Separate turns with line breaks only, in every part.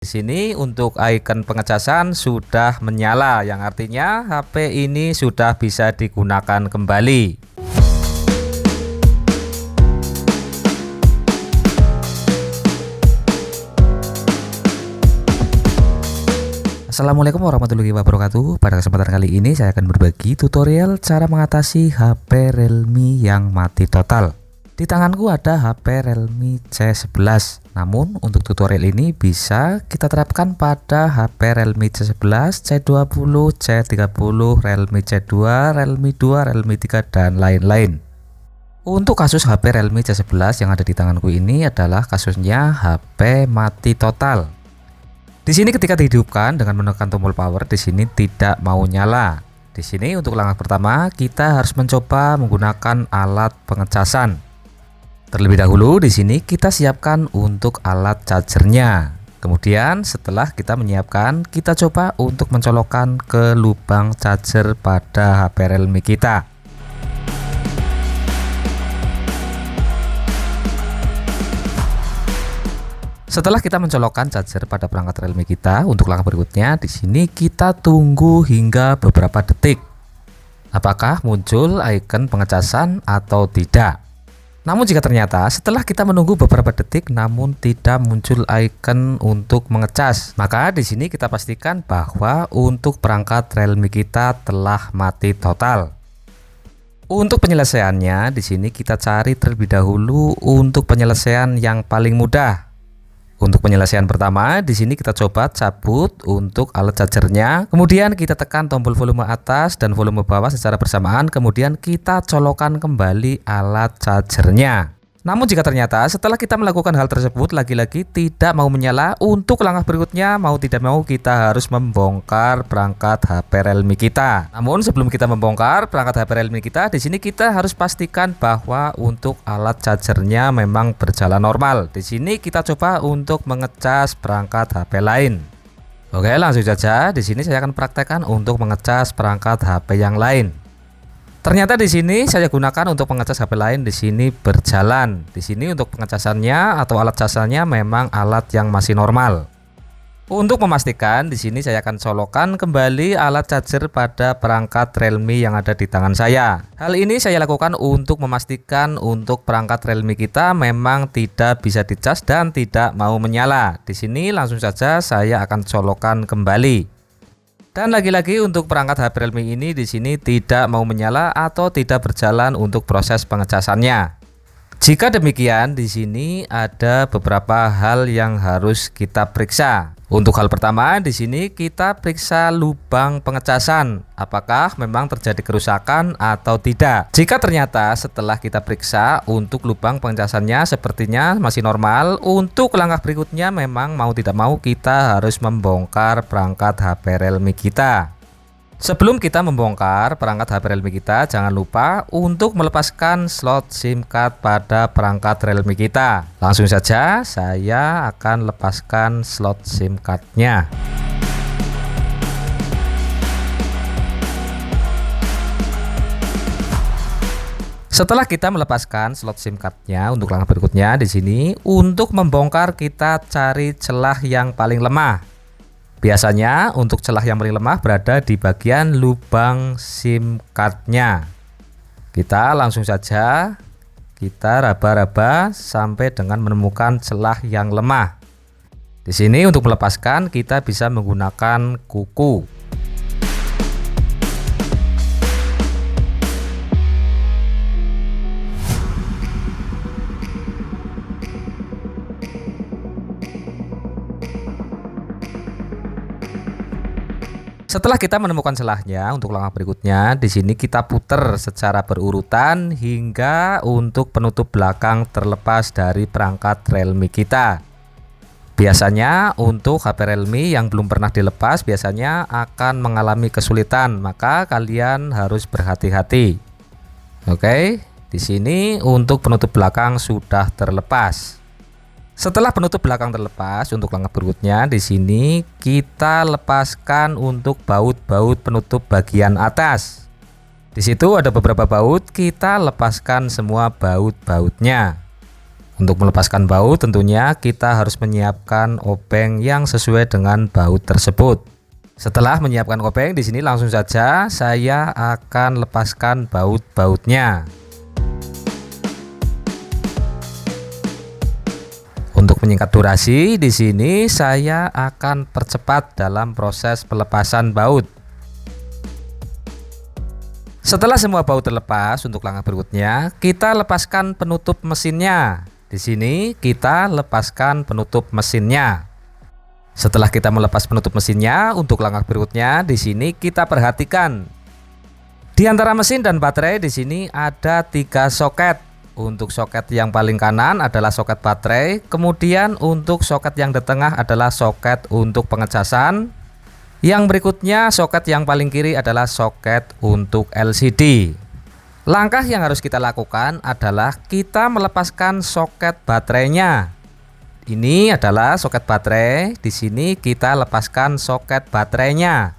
Di sini untuk icon pengecasan sudah menyala, yang artinya HP ini sudah bisa digunakan kembali. Assalamualaikum warahmatullahi wabarakatuh. Pada kesempatan kali ini saya akan berbagi tutorial cara mengatasi HP Realme yang mati total. Di tanganku ada HP Realme C11. Namun untuk tutorial ini bisa kita terapkan pada HP Realme C11, C20, C30, Realme C2, Realme 2, Realme 3 dan lain-lain. Untuk kasus HP Realme C11 yang ada di tanganku ini adalah kasusnya HP mati total. Di sini ketika dihidupkan dengan menekan tombol power, di sini tidak mau nyala. Di sini untuk langkah pertama kita harus mencoba menggunakan alat pengecasan. Terlebih dahulu di sini kita siapkan untuk alat chargernya. Kemudian setelah kita menyiapkan, kita coba untuk mencolokkan ke lubang charger pada HP Realme kita. Setelah kita mencolokkan charger pada perangkat Realme kita, untuk langkah berikutnya di sini kita tunggu hingga beberapa detik. Apakah muncul icon pengecasan atau tidak? Namun jika ternyata setelah kita menunggu beberapa detik namun tidak muncul icon untuk mengecas, maka di sini kita pastikan bahwa untuk perangkat Realme kita telah mati total. Untuk penyelesaiannya di sini kita cari terlebih dahulu untuk penyelesaian yang paling mudah. Untuk penyelesaian pertama, di sini kita coba cabut untuk alat chargernya. Kemudian kita tekan tombol volume atas dan volume bawah secara bersamaan. Kemudian kita colokkan kembali alat chargernya. Namun jika ternyata setelah kita melakukan hal tersebut lagi-lagi tidak mau menyala, untuk langkah berikutnya mau tidak mau kita harus membongkar perangkat HP Realme kita. Namun sebelum kita membongkar perangkat HP Realme kita, di sini kita harus pastikan bahwa untuk alat chargernya memang berjalan normal. Di sini kita coba untuk mengecas perangkat HP lain. Oke, langsung saja. Di sini saya akan praktekkan untuk mengecas perangkat HP yang lain. Ternyata di sini saya gunakan untuk mengecas HP lain, di sini berjalan. Di sini untuk pengecasannya atau alat casannya memang alat yang masih normal. Untuk memastikan, di sini saya akan colokkan kembali alat charger pada perangkat Realme yang ada di tangan saya. Hal ini saya lakukan untuk memastikan untuk perangkat Realme kita memang tidak bisa dicas dan tidak mau menyala. Di sini langsung saja saya akan colokkan kembali. Dan lagi-lagi untuk perangkat HP Realme ini di sini tidak mau menyala atau tidak berjalan untuk proses pengecasannya. Jika demikian, di sini ada beberapa hal yang harus kita periksa. Untuk hal pertama, di sini kita periksa lubang pengecasan, apakah memang terjadi kerusakan atau tidak. Jika ternyata setelah kita periksa untuk lubang pengecasannya sepertinya masih normal, untuk langkah berikutnya memang mau tidak mau kita harus membongkar perangkat HP Realme kita. Sebelum kita membongkar perangkat HP Realme kita, jangan lupa untuk melepaskan slot SIM card pada perangkat Realme kita. Langsung saja saya akan lepaskan slot SIM cardnya. Setelah kita melepaskan slot SIM cardnya, untuk langkah berikutnya di sini untuk membongkar kita cari celah yang paling lemah. Biasanya untuk celah yang paling lemah berada di bagian lubang SIM cardnya. Kita langsung saja kita raba-raba sampai dengan menemukan celah yang lemah. Di sini untuk melepaskan kita bisa menggunakan kuku. Setelah kita menemukan celahnya, untuk langkah berikutnya di sini kita putar secara berurutan hingga untuk penutup belakang terlepas dari perangkat Realme kita. Biasanya untuk HP Realme yang belum pernah dilepas biasanya akan mengalami kesulitan, maka kalian harus berhati-hati. Oke, di sini untuk penutup belakang sudah terlepas. Setelah penutup belakang terlepas, untuk langkah berikutnya di sini kita lepaskan untuk baut-baut penutup bagian atas. Di situ ada beberapa baut, kita lepaskan semua baut-bautnya. Untuk melepaskan baut tentunya kita harus menyiapkan obeng yang sesuai dengan baut tersebut. Setelah menyiapkan obeng, di sini langsung saja saya akan lepaskan baut-bautnya. Untuk menyingkat durasi, di sini saya akan percepat dalam proses pelepasan baut. Setelah semua baut terlepas, untuk langkah berikutnya kita lepaskan penutup mesinnya. Di sini kita lepaskan penutup mesinnya. Setelah kita melepas penutup mesinnya, untuk langkah berikutnya di sini kita perhatikan di antara mesin dan baterai di sini ada 3 soket. Untuk soket yang paling kanan adalah soket baterai, kemudian untuk soket yang di tengah adalah soket untuk pengecasan. Yang berikutnya soket yang paling kiri adalah soket untuk LCD. Langkah yang harus kita lakukan adalah kita melepaskan soket baterainya. Ini adalah soket baterai, di sini kita lepaskan soket baterainya.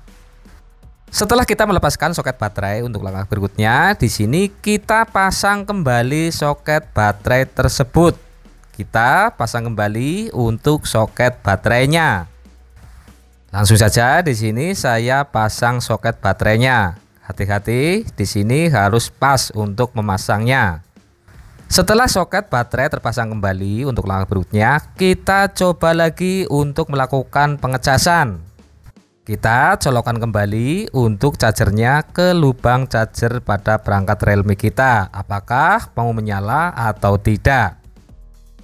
Setelah kita melepaskan soket baterai, untuk langkah berikutnya di sini kita pasang kembali soket baterai tersebut. Kita pasang kembali untuk soket baterainya. Langsung saja di sini saya pasang soket baterainya. Hati-hati, di sini harus pas untuk memasangnya. Setelah soket baterai terpasang kembali, untuk langkah berikutnya kita coba lagi untuk melakukan pengecasan. Kita colokkan kembali untuk chargernya ke lubang charger pada perangkat Realme kita. Apakah mau menyala atau tidak?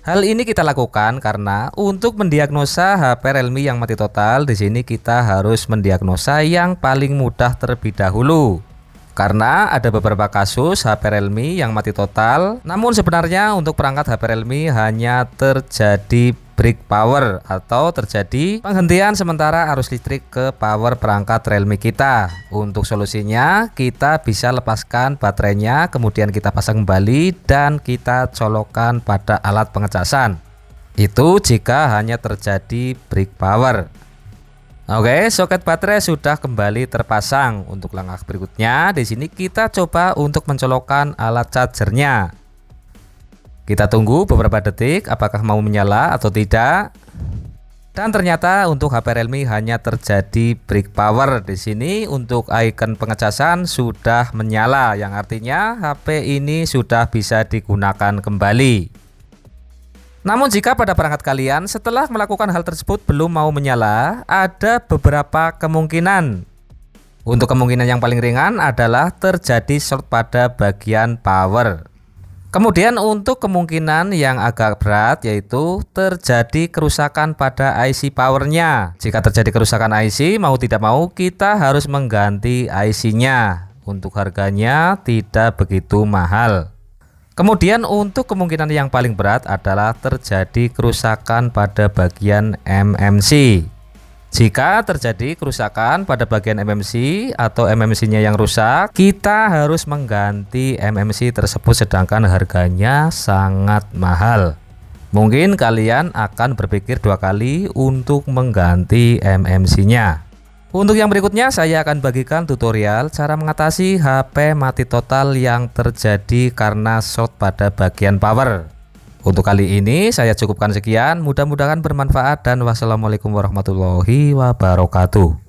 Hal ini kita lakukan karena untuk mendiagnosa HP Realme yang mati total, di sini kita harus mendiagnosa yang paling mudah terlebih dahulu. Karena ada beberapa kasus HP Realme yang mati total, namun sebenarnya untuk perangkat HP Realme hanya terjadi break power atau terjadi penghentian sementara arus listrik ke power perangkat Realme kita. Untuk solusinya kita bisa lepaskan baterainya, kemudian kita pasang kembali dan kita colokkan pada alat pengecasan. Itu jika hanya terjadi break power. Oke, soket baterai sudah kembali terpasang. Untuk langkah berikutnya di sini kita coba untuk mencolokkan alat chargernya. Kita tunggu beberapa detik apakah mau menyala atau tidak. Dan ternyata untuk HP Realme hanya terjadi break power. Di sini untuk icon pengecasan sudah menyala, yang artinya HP ini sudah bisa digunakan kembali. Namun jika pada perangkat kalian setelah melakukan hal tersebut belum mau menyala, ada beberapa kemungkinan. Untuk kemungkinan yang paling ringan adalah terjadi short pada bagian power. Kemudian untuk kemungkinan yang agak berat yaitu terjadi kerusakan pada IC powernya. Jika terjadi kerusakan IC, mau tidak mau kita harus mengganti IC-nya. Untuk harganya tidak begitu mahal. Kemudian untuk kemungkinan yang paling berat adalah terjadi kerusakan pada bagian MMC. Jika terjadi kerusakan pada bagian MMC atau MMC-nya yang rusak, kita harus mengganti MMC tersebut sedangkan harganya sangat mahal. Mungkin kalian akan berpikir 2 kali untuk mengganti MMC-nya. Untuk yang berikutnya saya akan bagikan tutorial cara mengatasi HP mati total yang terjadi karena short pada bagian power. Untuk kali ini saya cukupkan sekian, mudah-mudahan bermanfaat dan wassalamualaikum warahmatullahi wabarakatuh.